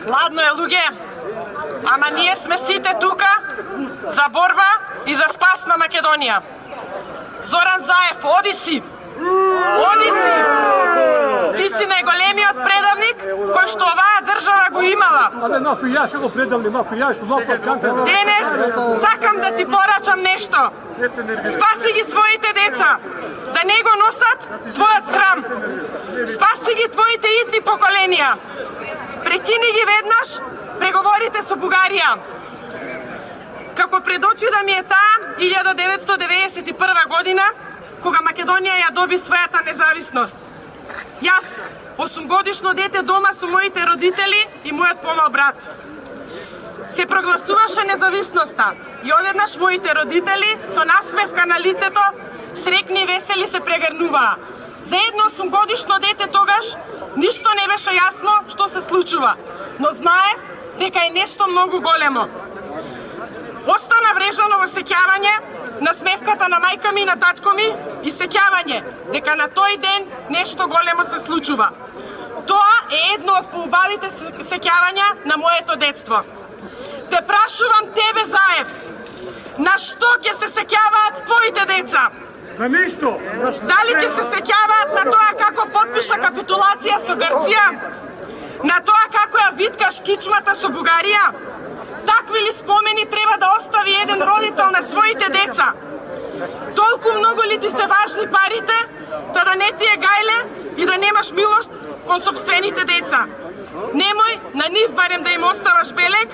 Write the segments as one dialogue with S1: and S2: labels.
S1: Ладно е, луѓе, ама ние сме сите тука за борба и за спас на Македонија. Зоран Заев, оди си! Оди си! Ти си најголемиот предавник кој што оваа држава го имала. Денес сакам да ти порачам нешто. Спаси ги своите деца, да не го носат твојот срам. Спаси ги твоите идни поколенија. Прекини ги веднаш преговорите со Бугарија. Како пред очи да ми е таа 1991 година, кога Македонија ја доби својата независност. Јас, 8-годишно дете дома со моите родители и мојот помал брат. Се прогласуваше независноста и одеднаш моите родители со насмевка на лицето, срекни и весели се прегрнуваа. За едно 8-годишно дете тогаш ништо не беше јасно што се случува, но знаев дека е нешто многу големо. Остана врежано во сеќавање на смевката на мајка ми и на татко ми и сеќавање дека на тој ден нешто големо се случува. Тоа е едно од поубавите сеќавања на моето детство. Те прашувам тебе, Заев, на што ќе се сеќаваат твоите деца?
S2: На ништо.
S1: Дали ќе се сеќаваат на тоа како потпиша капитулација со Грција? На тоа како ја виткаш кичмата со Бугарија? Такви ли спомени треба да остави еден родител на своите деца? Толку многу ли ти се важни парите, да не ти е гајле и да немаш милост кон сопствените деца? Немој на нив барем да им оставаш белег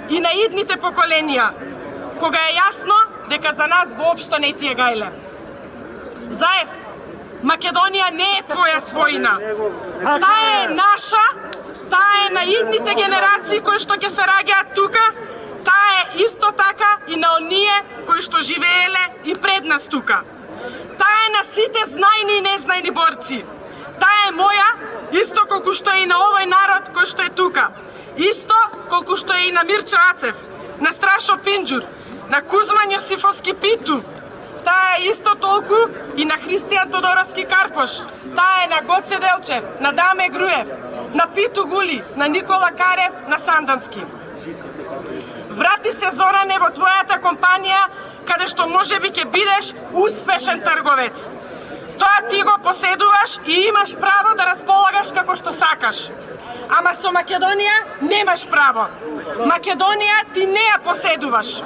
S1: и на идните поколенија, кога е јасно дека за нас воопшто не ти е гајле. Заев, Македонија не е твоја својина. Таа е наша, таа е на идните генерации кои што ќе се раѓаат тука, таа е исто така и на оние кои што живееле и пред нас тука. Таа е на сите знајни и незнајни борци. Таа е моја, исто колку што е и на овој народ кој што е тука. Исто колку што е и на Мирча Ацев, на Страшо Пинџур, на Кузман Јосифовски Питу. Таа е исто толку и на Христијан Тодоровски Карпош. Таа е на Гоце Делчев, на Даме Груев, на Питу Гули, на Никола Карев, на Сандански. Врати се, Зоране, во твојата компанија, каде што можеби ќе бидеш успешен трговец. Тоа ти го поседуваш и имаш право да располагаш како што сакаш. Ама со Македонија немаш право. Македонија ти не ја поседуваш.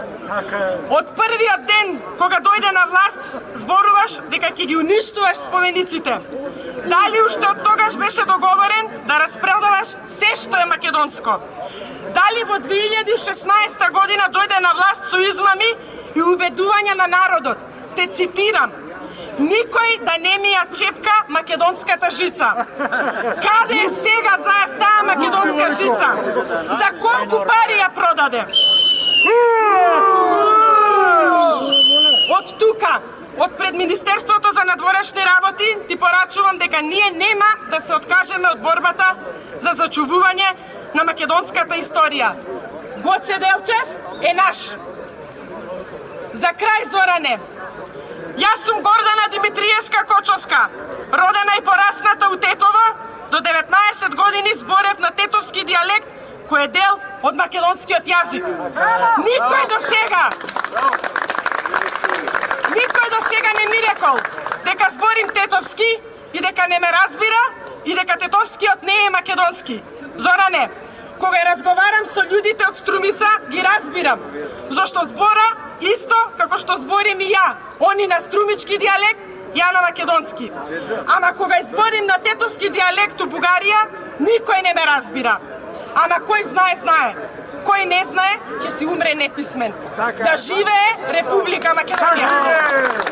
S1: Од првиот ден кога дојде на власт, зборуваш дека ќе ги уништуваш спомениците. Дали уште од тогаш беше договорен да распродаваш се што е македонско? Дали во 2016 година дојде на власт со измами и убедување на народот? Те цитирам: никој да не ми ја чепка македонската жица. Каде е сега, Заев, таа македонска жица? За колку пари ја продаде? Од тука, од пред Министерството за надворешни работи, ти порачувам дека ние нема да се откажеме од борбата за зачувување на македонската историја. Гоце Делчев е наш. За крај, Зоране, јас сум Гордана Димитриевска Кочовска, родена и порасната у Тетово, до 19 години зборев на тетовски дијалект, кој е дел од македонскиот јазик. Никој до сега не ми рекол дека зборим тетовски и дека не ме разбира и дека тетовскиот не е македонски. Зоране, кога разговарам со луѓите од Струмица, ги разбирам, зашто збора исто како што зборим и ја. Они на струмички дијалект, ја на македонски. Ама кога изборим на тетовски дијалект у Бугарија, никој не ме разбира. Ама кој знае, знае. Кој не знае, ќе си умре неписмен. Да живее Република Македонија!